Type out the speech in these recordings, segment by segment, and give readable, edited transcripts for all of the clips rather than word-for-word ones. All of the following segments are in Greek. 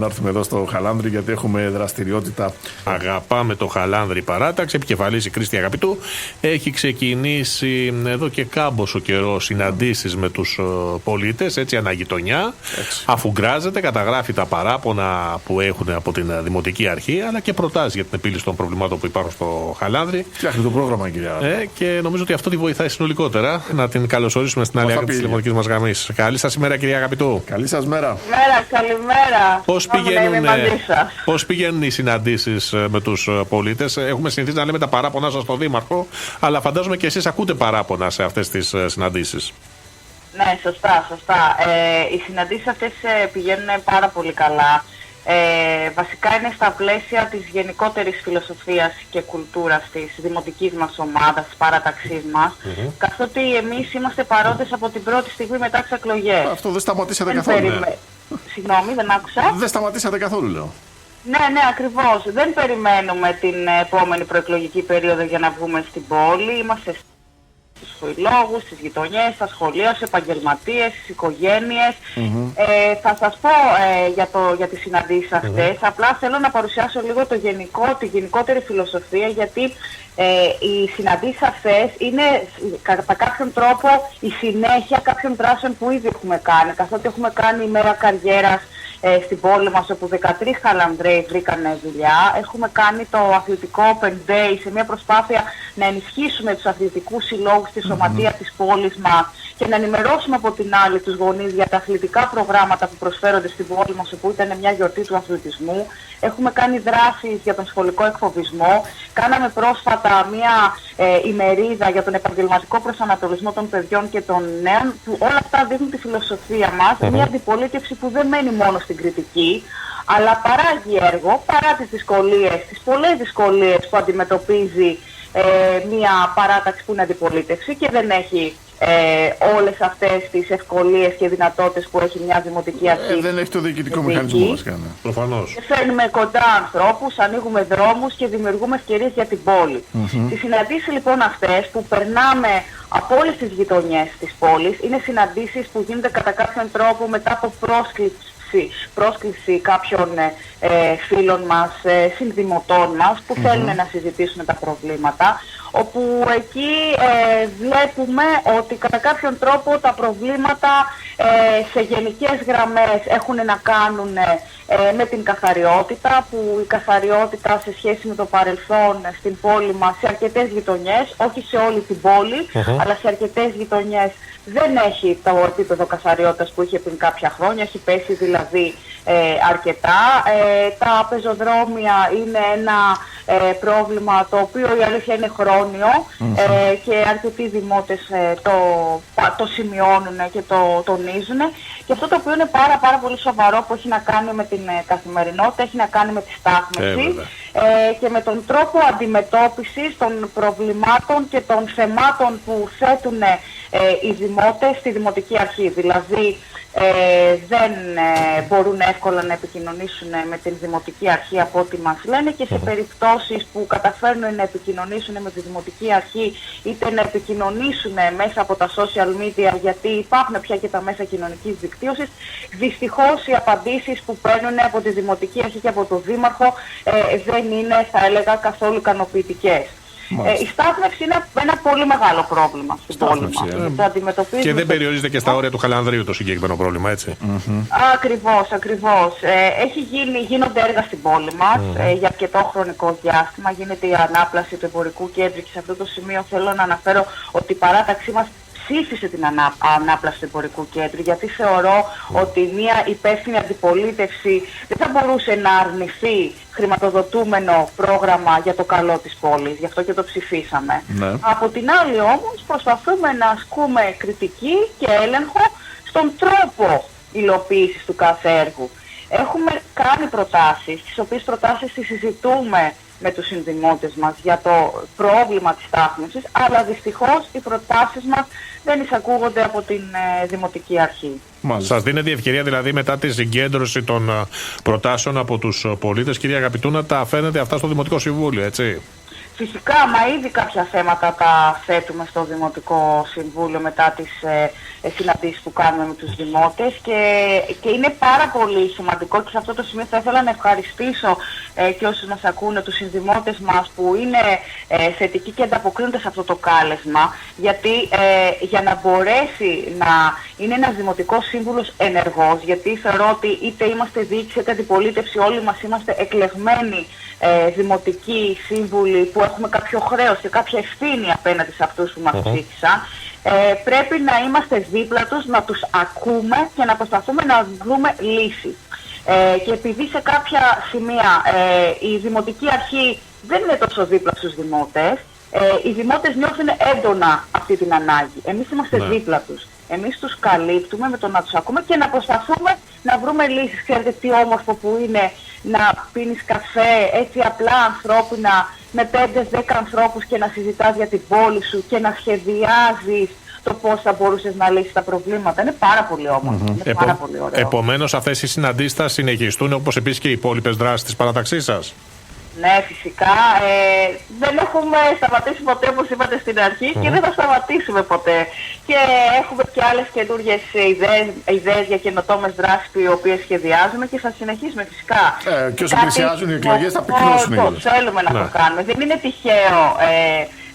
Να έρθουμε εδώ στο Χαλάνδρη γιατί έχουμε δραστηριότητα. Αγαπάμε το Χαλάνδρη παράταξη. Επικεφαλής η Κρίστη Αγαπητού. Έχει ξεκινήσει εδώ και κάμποσο καιρό συναντήσεις με τους πολίτες, έτσι αναγειτονιά. Αφού γκράζεται, καταγράφει τα παράπονα που έχουν από την Δημοτική Αρχή, αλλά και προτάσεις για την επίλυση των προβλημάτων που υπάρχουν στο Χαλάνδρη. Φτιάχνει το πρόγραμμα, κυρία. Και νομίζω ότι αυτό τη βοηθάει συνολικότερα. Να την καλωσορίσουμε στην άλλη άκρη της τηλεφωνικής μας γραμμής. Καλή σας ημέρα, κυρία Αγαπητού. Καλή σας μέρα. Καλημέρα. Πώς πηγαίνουν οι συναντήσεις με τους πολίτες? Έχουμε συνηθίσει να λέμε τα παράπονα σας στον Δήμαρχο, αλλά φαντάζομαι και εσείς ακούτε παράπονα σε αυτές τις συναντήσεις. Ναι, σωστά. Οι συναντήσεις αυτές πηγαίνουν πάρα πολύ καλά. Βασικά είναι στα πλαίσια της γενικότερης φιλοσοφίας και κουλτούρας της δημοτικής μας ομάδας, της παράταξής μας, καθότι εμείς είμαστε παρόντες από την πρώτη στιγμή μετά τις εκλογές. Αυτό δεν σταματήσατε καθόλου. Συγγνώμη, δεν άκουσα. Δεν σταματήσατε καθόλου, λέω. Ναι, ακριβώς. Δεν περιμένουμε την επόμενη προεκλογική περίοδο για να βγούμε στην πόλη. Είμαστε στους συλλόγους, στις γειτονιές, στα σχολεία, στους επαγγελματίες, στις οικογένειες. Θα σας πω για τις συναντήσεις αυτές. Απλά θέλω να παρουσιάσω λίγο τη γενικότερη φιλοσοφία, γιατί οι συναντήσεις αυτές είναι κατά κάποιον τρόπο η συνέχεια κάποιων δράσεων που ήδη έχουμε κάνει. Καθότι έχουμε κάνει ημέρα καριέρας στην πόλη μας, όπου 13 Χαλανδρέοι βρήκαν δουλειά. Έχουμε κάνει το αθλητικό Open Day σε μια προσπάθεια να ενισχύσουμε τους αθλητικούς συλλόγους της σωματείας της πόλης μας και να ενημερώσουμε από την άλλη τους γονείς για τα αθλητικά προγράμματα που προσφέρονται στην πόλη μας, όπου ήταν μια γιορτή του αθλητισμού. Έχουμε κάνει δράσεις για τον σχολικό εκφοβισμό. Κάναμε πρόσφατα μια ημερίδα για τον επαγγελματικό προσανατολισμό των παιδιών και των νέων, που όλα αυτά δείχνουν τη φιλοσοφία μας, μια αντιπολίτευση που δεν μένει μόνο στην κριτική, αλλά παράγει έργο παρά τις δυσκολίες, τις πολλές δυσκολίες που αντιμετωπίζει μια παράταξη που είναι αντιπολίτευση και δεν έχει όλες αυτές τις ευκολίες και δυνατότητες που έχει μια δημοτική αρχή. Δεν έχει το διοικητικό μηχανισμό μας, προφανώς. Φέρνουμε κοντά ανθρώπους, ανοίγουμε δρόμους και δημιουργούμε ευκαιρίες για την πόλη. Οι συναντήσεις λοιπόν αυτές που περνάμε από όλες τις γειτονιές της πόλης είναι συναντήσεις που γίνονται κατά κάποιον τρόπο μετά από πρόσκληση κάποιων φίλων μας, συνδημοτών μας που θέλουν να συζητήσουν τα προβλήματα, όπου εκεί βλέπουμε ότι κατά κάποιον τρόπο τα προβλήματα σε γενικές γραμμές έχουν να κάνουν με την καθαριότητα, που η καθαριότητα σε σχέση με το παρελθόν στην πόλη μας σε αρκετές γειτονιές, όχι σε όλη την πόλη, αλλά σε αρκετές γειτονιές δεν έχει το επίπεδο καθαριότητας που είχε πριν κάποια χρόνια, έχει πέσει δηλαδή αρκετά. Τα πεζοδρόμια είναι ένα πρόβλημα το οποίο η αλήθεια είναι χρόνιο και αρκετοί δημότες το σημειώνουν και το τονίζουν. Και αυτό το οποίο είναι πάρα πολύ σοβαρό που έχει να κάνει με την καθημερινότητα, έχει να κάνει με τη στάθμιση και με τον τρόπο αντιμετώπισης των προβλημάτων και των θεμάτων που θέτουν οι δημότες στη Δημοτική Αρχή. Δηλαδή δεν μπορούν εύκολα να επικοινωνήσουν με την Δημοτική Αρχή από ό,τι μας λένε, και σε περιπτώσεις που καταφέρνουν να επικοινωνήσουν με τη Δημοτική Αρχή, είτε να επικοινωνήσουν μέσα από τα social media, γιατί υπάρχουν πια και τα μέσα κοινωνικής δικτύωσης, δυστυχώς οι απαντήσεις που παίρνουν από τη Δημοτική Αρχή και από τον Δήμαρχο δεν είναι, θα έλεγα, καθόλου ικανοποιητικές. Η στάθμευση είναι ένα πολύ μεγάλο πρόβλημα στην πόλη μας. Και δεν περιορίζεται και στα όρια του Χαλανδρίου το συγκεκριμένο πρόβλημα, έτσι. Ακριβώς. Γίνονται έργα στην πόλη μας για αρκετό χρονικό διάστημα. Γίνεται η ανάπλαση του εμπορικού κέντρου και σε αυτό το σημείο θέλω να αναφέρω ότι η παράταξή μας ψήφισε την ανάπλαση του εμπορικού κέντρου, γιατί θεωρώ ότι μια υπεύθυνη αντιπολίτευση δεν θα μπορούσε να αρνηθεί χρηματοδοτούμενο πρόγραμμα για το καλό της πόλης, γι' αυτό και το ψηφίσαμε. Από την άλλη όμως προσπαθούμε να ασκούμε κριτική και έλεγχο στον τρόπο υλοποίησης του κάθε έργου. Έχουμε κάνει προτάσεις, τις οποίες προτάσεις τις συζητούμε με τους συνδημότες μας για το πρόβλημα της στάθμευσης, αλλά δυστυχώς οι προτάσεις μας δεν εισακούγονται από την Δημοτική Αρχή. Σας δίνεται η ευκαιρία δηλαδή μετά τη συγκέντρωση των προτάσεων από τους πολίτες, κυρία Αγαπητού, να τα φέρνετε αυτά στο Δημοτικό Συμβούλιο, έτσι? Φυσικά, μα ήδη κάποια θέματα τα θέτουμε στο Δημοτικό Συμβούλιο μετά τις συναντήσεις που κάνουμε με τους δημότες και είναι πάρα πολύ σημαντικό και σε αυτό το σημείο θα ήθελα να ευχαριστήσω και όσους μας ακούνε, τους συνδημότες μας που είναι θετικοί και ανταποκρίνονται σε αυτό το κάλεσμα, γιατί για να μπορέσει να είναι ένας Δημοτικός Σύμβουλος ενεργός, γιατί θεωρώ ότι είτε είμαστε διοίκηση είτε αντιπολίτευση, όλοι μας είμαστε εκλεγμένοι δημοτικοί σύμβουλοι που έχουμε κάποιο χρέος και κάποια ευθύνη απέναντι σε αυτούς που μας ψήφισαν, πρέπει να είμαστε δίπλα τους, να τους ακούμε και να προσπαθούμε να βρούμε λύση. Και επειδή σε κάποια σημεία η Δημοτική Αρχή δεν είναι τόσο δίπλα στους δημότες, οι δημότες νιώθουν έντονα αυτή την ανάγκη. Εμείς είμαστε δίπλα τους. Εμείς τους καλύπτουμε με το να τους ακούμε και να προσπαθούμε να βρούμε λύσεις. Ξέρετε τι όμορφο που είναι να πίνεις καφέ έτσι απλά ανθρώπινα με 5-10 ανθρώπους και να συζητάς για την πόλη σου και να σχεδιάζεις το πώς θα μπορούσες να λύσεις τα προβλήματα. Είναι πάρα πολύ όμορφο. Είναι πάρα πολύ ωραίο. Επομένως, αυτές οι συναντήσεις θα συνεχιστούν, όπως επίσης και οι υπόλοιπες δράσεις της παράταξής σας. Ναι, φυσικά. Δεν έχουμε σταματήσει ποτέ, όπως είπατε στην αρχή, και δεν θα σταματήσουμε ποτέ. Και έχουμε και άλλες καινούργιες ιδέες για καινοτόμες δράσεις οι οποίες σχεδιάζουμε και θα συνεχίσουμε φυσικά. Και όσο πλησιάζουν οι εκλογές θα πυκνώσουν. Θέλουμε να το κάνουμε. Δεν είναι τυχαίο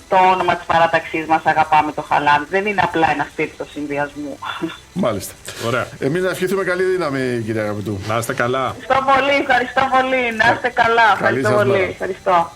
το όνομα της παράταξής μας, αγαπάμε το Χαλάνδρη. Δεν είναι απλά ένα στήριτο συνδυασμού. Μάλιστα. Ωραία. Εμείς να ευχηθούμε καλή δύναμη, κύριε Αγαπητού. Να είστε καλά. Ευχαριστώ πολύ, ευχαριστώ πολύ. Να είστε καλά. Ευχαριστώ πολύ. Ευχαριστώ.